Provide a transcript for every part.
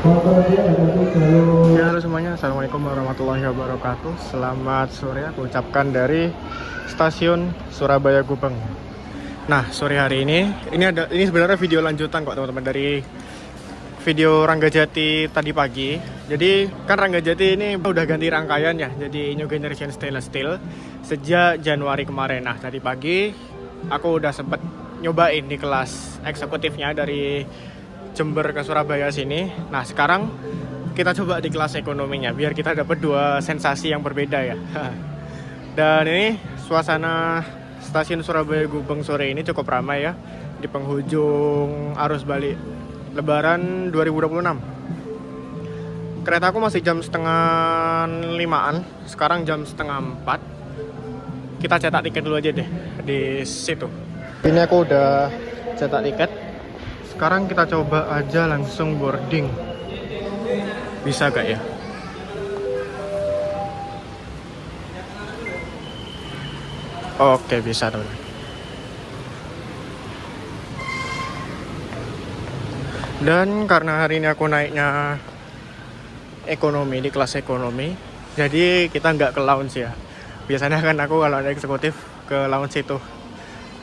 Ya, halo semuanya, assalamualaikum warahmatullahi wabarakatuh. Selamat sore, aku ucapkan dari stasiun Surabaya Gubeng. Nah, sore hari ini sebenarnya video lanjutan kok teman-teman dari video Ranggajati tadi pagi. Jadi kan Ranggajati ini udah ganti rangkaian ya, jadi New Generation Stainless Steel sejak Januari kemarin. Nah, tadi pagi aku udah sempet nyobain di kelas eksekutifnya dari Jember ke Surabaya sini. Nah, sekarang kita coba di kelas ekonominya biar kita dapat dua sensasi yang berbeda ya. Dan ini suasana stasiun Surabaya Gubeng sore ini cukup ramai ya, di penghujung arus balik Lebaran 2026. Keretaku masih jam setengah 5-an, sekarang jam setengah 4. Kita cetak tiket dulu aja deh di situ. Ini aku udah cetak tiket. Sekarang kita coba aja langsung boarding. Bisa gak ya? Oke, bisa teman. Dan karena hari ini aku naiknya ekonomi, di kelas ekonomi, jadi kita nggak ke lounge ya. Biasanya kan aku kalau naik eksekutif ke lounge itu.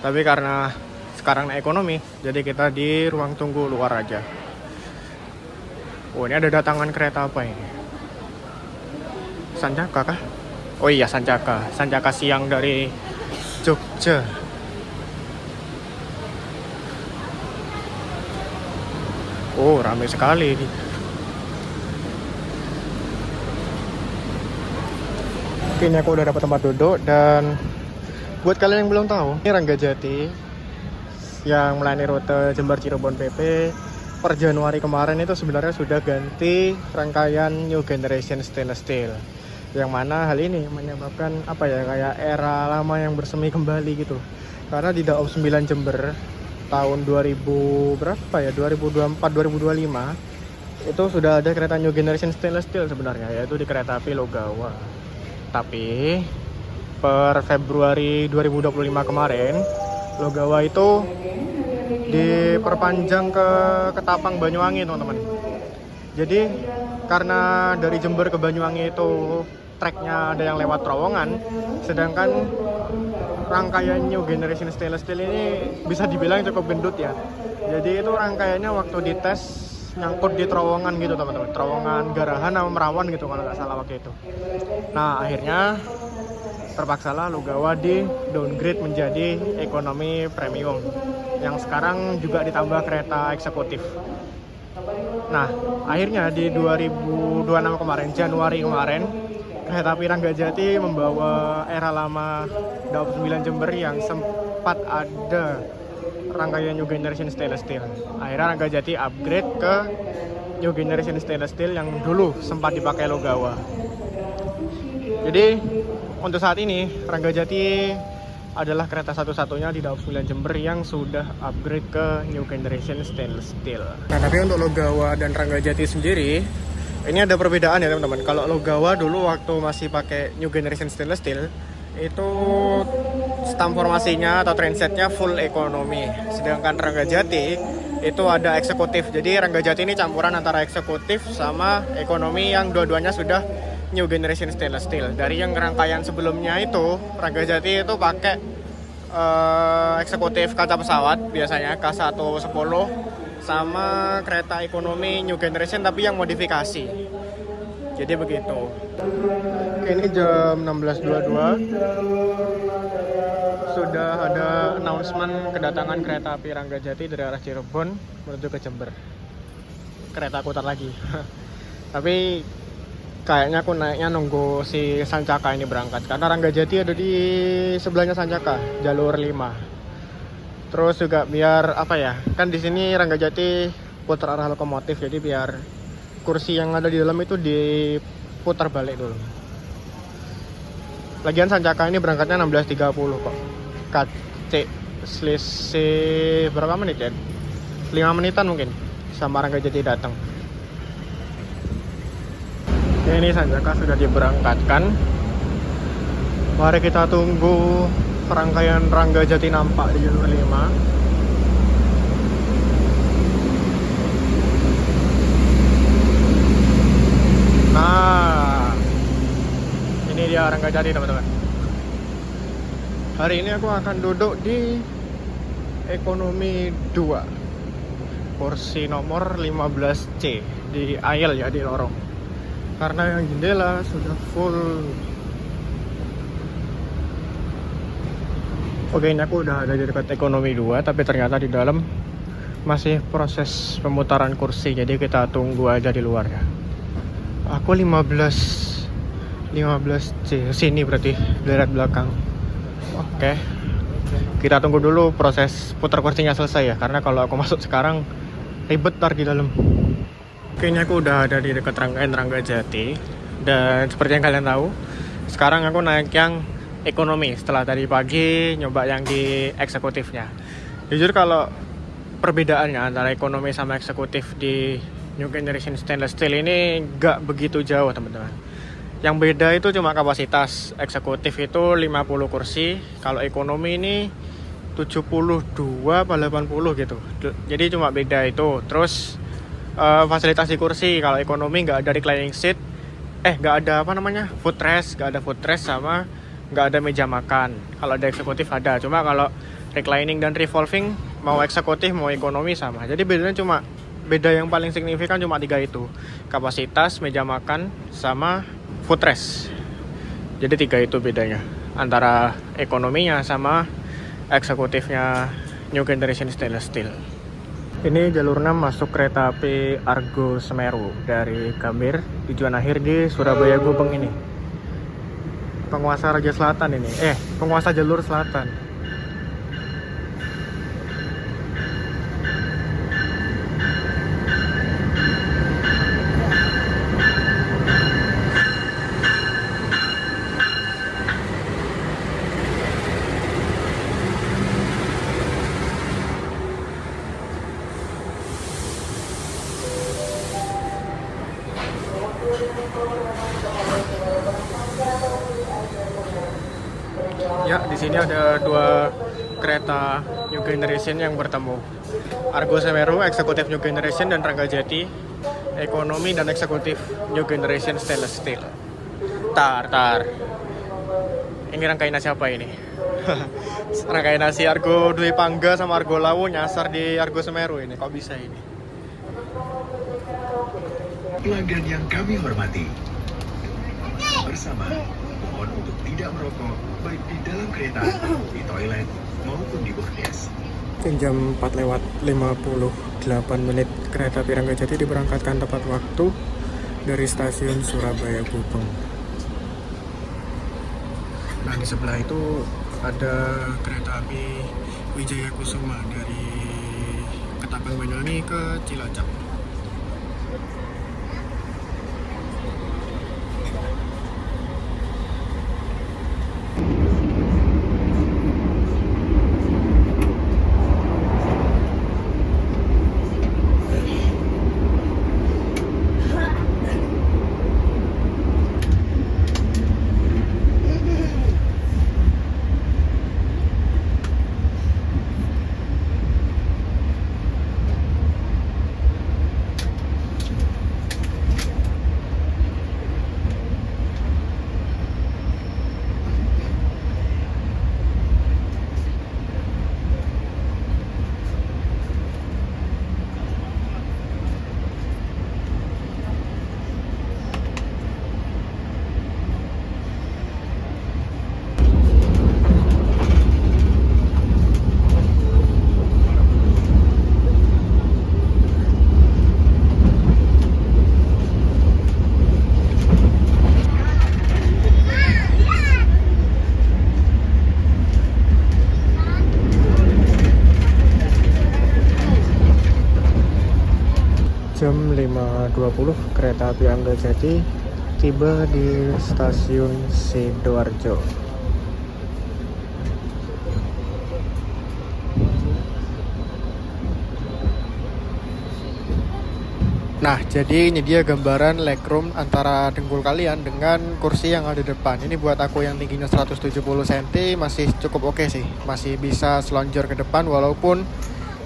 Tapi karena sekarang naik ekonomi, jadi kita di ruang tunggu luar aja. Oh, ini ada datangan kereta apa ini? Sancaka kah? Oh iya, Sancaka. Sancaka siang dari Jogja. Oh, ramai sekali ini. Ini aku udah dapat tempat duduk. Dan buat kalian yang belum tahu, ini Ranggajati yang melayani rute Jember Cirebon PP per Januari kemarin itu sebenarnya sudah ganti rangkaian New Generation Stainless Steel, yang mana hal ini menyebabkan apa ya, kayak era lama yang bersemi kembali gitu. Karena di Daob 9 Jember tahun 2000 berapa ya, 2024 2025 itu sudah ada kereta New Generation Stainless Steel sebenarnya, yaitu di kereta api Logawa. Tapi per Februari 2025 kemarin Logawa itu diperpanjang ke Ketapang Banyuwangi teman-teman. Jadi karena dari Jember ke Banyuwangi itu treknya ada yang lewat terowongan, sedangkan rangkaian New Generation Stainless Steel ini bisa dibilang cukup gendut ya. Jadi itu rangkaiannya waktu dites nyangkut di terowongan gitu teman-teman, terowongan Garahan sama Merawan gitu kalau nggak salah waktu itu. Nah, akhirnya terpaksalah Logawa di downgrade menjadi ekonomi premium, yang sekarang juga ditambah kereta eksekutif. Nah, akhirnya di 2026 kemarin, Januari kemarin, kereta api Ranggajati membawa era lama Daob 9 Jember yang sempat ada rangkaian New Generation Stainless Steel. Akhirnya Ranggajati upgrade ke New Generation Stainless Steel yang dulu sempat dipakai Logawa. Jadi untuk saat ini Ranggajati adalah kereta satu-satunya di Daob 9 Jember yang sudah upgrade ke New Generation Stainless Steel. Nah, tapi untuk Logawa dan Ranggajati sendiri ini ada perbedaan ya teman-teman. Kalau Logawa dulu waktu masih pakai New Generation Stainless Steel itu stamp formasinya atau trainsetnya full ekonomi. Sedangkan Ranggajati itu ada eksekutif. Jadi Ranggajati ini campuran antara eksekutif sama ekonomi yang dua-duanya sudah New Generation Stainless Steel. Dari yang rangkaian sebelumnya itu Ranggajati itu pakai eksekutif kaca pesawat biasanya K110 sama kereta ekonomi New Generation tapi yang modifikasi. Jadi begitu. Ini jam 16.22 sudah ada announcement kedatangan kereta api Ranggajati dari arah Cirebon menuju ke Jember. Kereta putar lagi. Tapi kayaknya aku naiknya nunggu si Sancaka ini berangkat, karena Ranggajati ada di sebelahnya Sancaka, jalur 5. Terus juga biar apa ya, kan di sini Ranggajati putar arah lokomotif, jadi biar kursi yang ada di dalam itu diputar balik dulu. Lagian Sancaka ini berangkatnya 16.30 kok. KC selisih berapa menit ya? 5 menitan mungkin sama Ranggajati datang. Ini Sancaka sudah diberangkatkan. Mari kita tunggu rangkaian Ranggajati nampak di jalur 5. Nah, ini dia Ranggajati teman-teman. Hari ini aku akan duduk di ekonomi 2, kursi nomor 15C di aisle ya, di lorong. Karena yang jendela sudah full. Oke, ini aku udah ada di dekat ekonomi 2, tapi ternyata di dalam masih proses pemutaran kursi, jadi kita tunggu aja di luar ya. Aku 15C sini berarti deret belakang. Oke, kita tunggu dulu proses putar kursinya selesai ya, karena kalau aku masuk sekarang ribet ntar di dalam. Oke, ini aku udah ada di dekat rangkaian Ranggajati, dan seperti yang kalian tahu, sekarang aku naik yang ekonomi setelah tadi pagi nyoba yang di eksekutifnya. Jujur kalau perbedaannya antara ekonomi sama eksekutif di New Generation Stainless Steel ini gak begitu jauh teman-teman. Yang beda itu cuma kapasitas. Eksekutif itu 50 kursi, kalau ekonomi ini 72 atau 80 gitu. Jadi cuma beda itu. Terus fasilitas di kursi, kalau ekonomi gak ada reclining seat, gak ada footrest, gak ada footrest sama gak ada meja makan. Kalau ada eksekutif ada, cuma kalau reclining dan revolving mau eksekutif mau ekonomi sama. Jadi bedanya beda yang paling signifikan cuma 3 itu. Kapasitas, meja makan, sama footrest. Jadi 3 itu bedanya antara ekonominya sama eksekutifnya New Generation Stainless Steel. Ini jalur 6 masuk kereta api Argo Semeru dari Gambir, tujuan akhir di Surabaya Gubeng ini. Penguasa Raja Selatan ini, penguasa jalur selatan. Ya, di sini ada 2 kereta New Generation yang bertemu. Argo Semeru, eksekutif New Generation, dan Ranggajati, ekonomi dan eksekutif New Generation Stainless Steel. Tar. Ini rangkaian siapa ini? Rangkaian nasi Argo Dwi Pangga sama Argo Lawu nyasar di Argo Semeru ini. Kok bisa ini? Pelanggan yang kami hormati, bersama mohon untuk tidak merokok baik di dalam kereta, di toilet, maupun di bordes. Jam 4:58 kereta api Ranggajati diberangkatkan tepat waktu dari stasiun Surabaya Gubeng. Nah, di sebelah itu ada kereta api Wijaya Kusuma dari Ketapang Banyuwangi ke Cilacap. Jam 5.20 kereta api Ranggajati tiba di stasiun Sidoarjo. Nah, jadi ini dia gambaran legroom antara dengkul kalian dengan kursi yang ada di depan. Ini buat aku yang tingginya 170 cm masih cukup oke sih. Masih bisa selonjor ke depan walaupun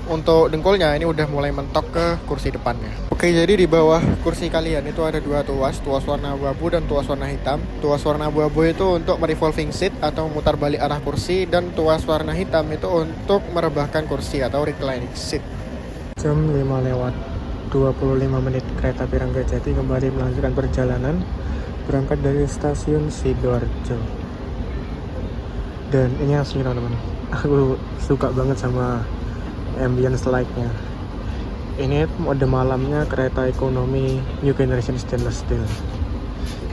untuk dengkulnya ini udah mulai mentok ke kursi depannya. Oke, jadi di bawah kursi kalian itu ada dua tuas warna abu-abu dan tuas warna hitam. Tuas warna abu-abu itu untuk revolving seat atau memutar balik arah kursi, dan tuas warna hitam itu untuk merebahkan kursi atau reclining seat. Jam 5:25 kereta api Ranggajati kembali melanjutkan perjalanan berangkat dari stasiun Sidoarjo. Dan ini asli teman-teman, aku suka banget sama ambience light-nya. Ini mode malamnya kereta ekonomi New Generation Stainless Steel.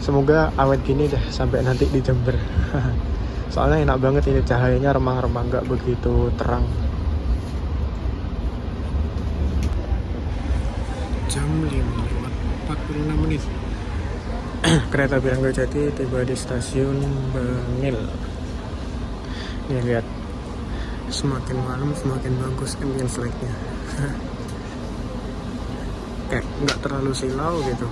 Semoga awet gini deh sampai nanti di Jember. Soalnya enak banget ini, cahayanya remang-remang, nggak begitu terang. Jam 5:46 kereta api Ranggajati tiba di stasiun Bangil. Nih lihat, semakin malam semakin bagus ambience light-nya. Kayak nggak terlalu silau gitu.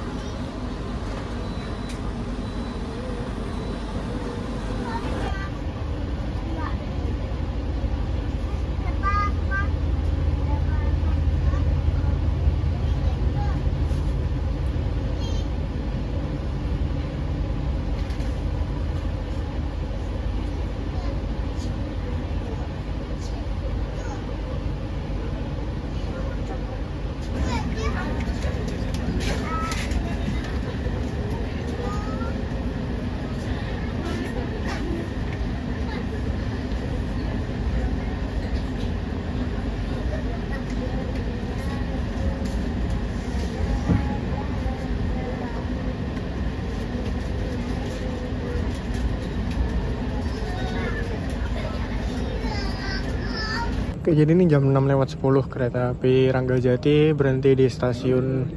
Oke, jadi ini jam 6:10 kereta api Ranggajati berhenti di stasiun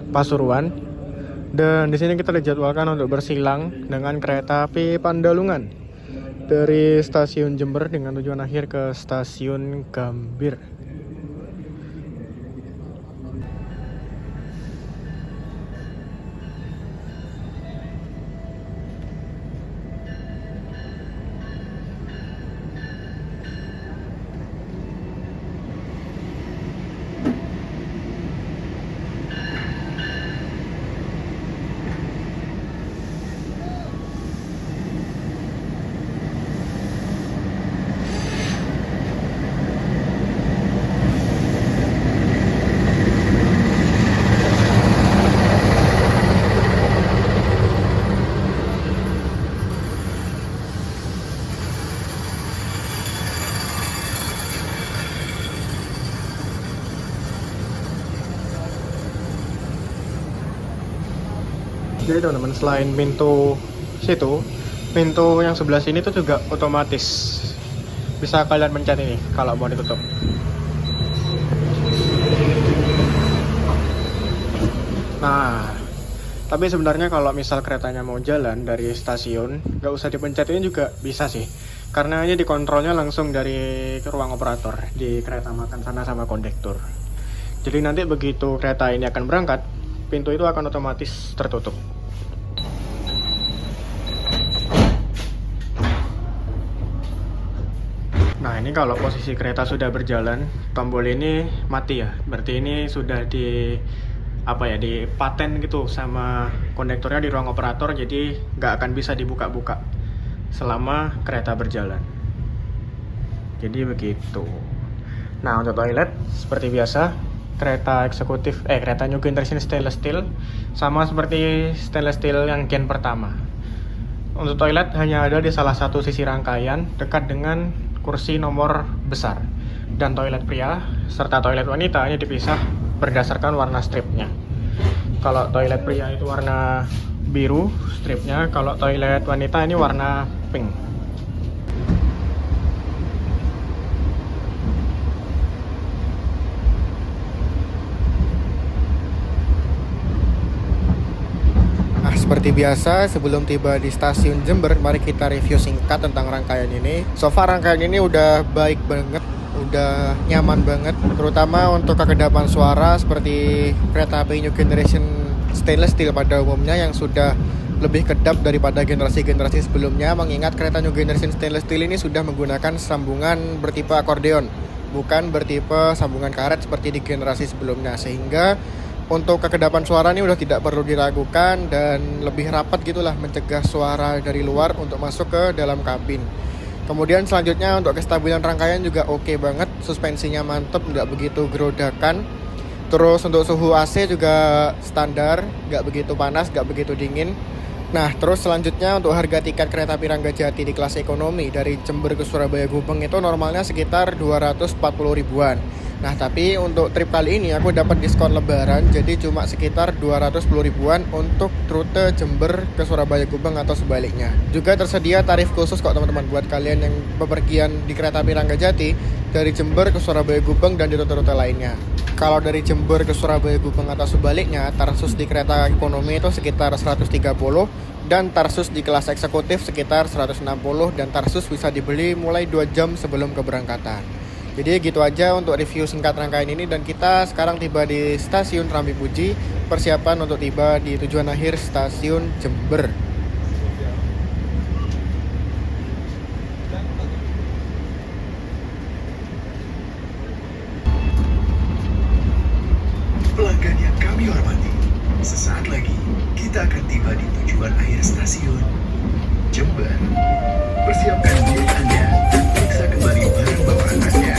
Pasuruan. Dan di sini kita dijadwalkan untuk bersilang dengan kereta api Pandalungan dari stasiun Jember dengan tujuan akhir ke stasiun Gambir. Jadi teman-teman, selain pintu situ, pintu yang sebelah sini tuh juga otomatis bisa kalian pencet ini kalau mau ditutup. Nah, tapi sebenarnya kalau misal keretanya mau jalan dari stasiun, nggak usah dipencet ini juga bisa sih, karena ini dikontrolnya langsung dari ruang operator di kereta makan sana sama kondektur. Jadi nanti begitu kereta ini akan berangkat, pintu itu akan otomatis tertutup. Nah, ini kalau posisi kereta sudah berjalan, tombol ini mati ya. Berarti ini sudah di paten gitu sama kondektornya di ruang operator, jadi nggak akan bisa dibuka-buka selama kereta berjalan. Jadi begitu. Nah, untuk toilet seperti biasa, kereta New Generation Stainless Steel sama seperti stainless steel yang gen pertama. Untuk toilet hanya ada di salah satu sisi rangkaian dekat dengan kursi nomor besar, dan toilet pria serta toilet wanita ini dipisah berdasarkan warna stripnya. Kalau toilet pria itu warna biru stripnya, kalau toilet wanita ini warna pink. Seperti biasa, sebelum tiba di stasiun Jember, mari kita review singkat tentang rangkaian ini. So far rangkaian ini udah baik banget, udah nyaman banget, terutama untuk kekedapan suara seperti kereta api New Generation Stainless Steel pada umumnya yang sudah lebih kedap daripada generasi-generasi sebelumnya, mengingat kereta New Generation Stainless Steel ini sudah menggunakan sambungan bertipe akordeon bukan bertipe sambungan karet seperti di generasi sebelumnya, sehingga untuk kekedapan suara ini udah tidak perlu diragukan dan lebih rapat gitulah, mencegah suara dari luar untuk masuk ke dalam kabin. Kemudian selanjutnya untuk kestabilan rangkaian juga oke banget, suspensinya mantep, nggak begitu gerodakan. Terus untuk suhu AC juga standar, nggak begitu panas, nggak begitu dingin. Nah, terus selanjutnya untuk harga tiket kereta api Ranggajati di kelas ekonomi dari Jember ke Surabaya Gubeng itu normalnya sekitar 240 ribuan. Nah, tapi untuk trip kali ini aku dapat diskon lebaran, jadi cuma sekitar 210 ribuan untuk rute Jember ke Surabaya Gubeng atau sebaliknya. Juga tersedia tarif khusus kok teman-teman buat kalian yang bepergian di kereta api Ranggajati dari Jember ke Surabaya Gubeng dan di rute-rute lainnya. Kalau dari Jember ke Surabaya Gubeng atau sebaliknya, tarsus di kereta ekonomi itu sekitar 130 dan tarsus di kelas eksekutif sekitar 160 dan tarsus bisa dibeli mulai 2 jam sebelum keberangkatan. Jadi gitu aja untuk review singkat rangkaian ini dan kita sekarang tiba di stasiun Rambi Puji, persiapan untuk tiba di tujuan akhir stasiun Jember. Pelanggan yang kami hormati, sesaat lagi kita akan tiba di tujuan akhir stasiun Jember. Persiapkan diri Anda dan periksa kembali barang bawaan Anda.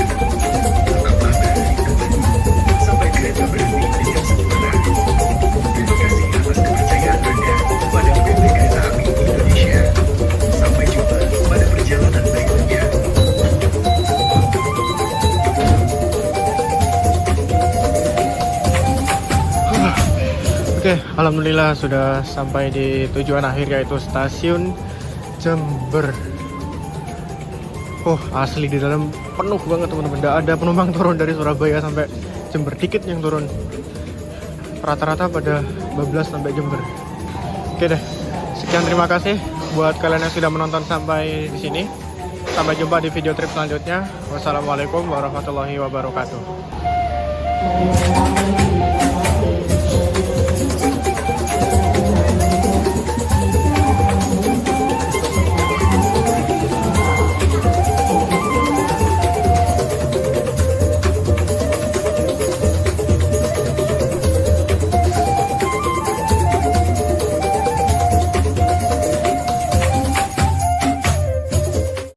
Tetaplah berada di tempat sampai kereta berhenti dengan sempurna. Terima kasih atas kepercayaan Anda kepada PT Kereta Api Indonesia. Sampai jumpa pada perjalanan berikutnya. Oke, alhamdulillah sudah sampai di tujuan akhir yaitu stasiun Jember. Oh, asli di dalam penuh banget teman-teman. Tidak ada penumpang turun dari Surabaya sampai Jember, dikit yang turun. Rata-rata pada bablas sampai Jember. Oke deh. Sekian, terima kasih buat kalian yang sudah menonton sampai di sini. Sampai jumpa di video trip selanjutnya. Wassalamualaikum warahmatullahi wabarakatuh.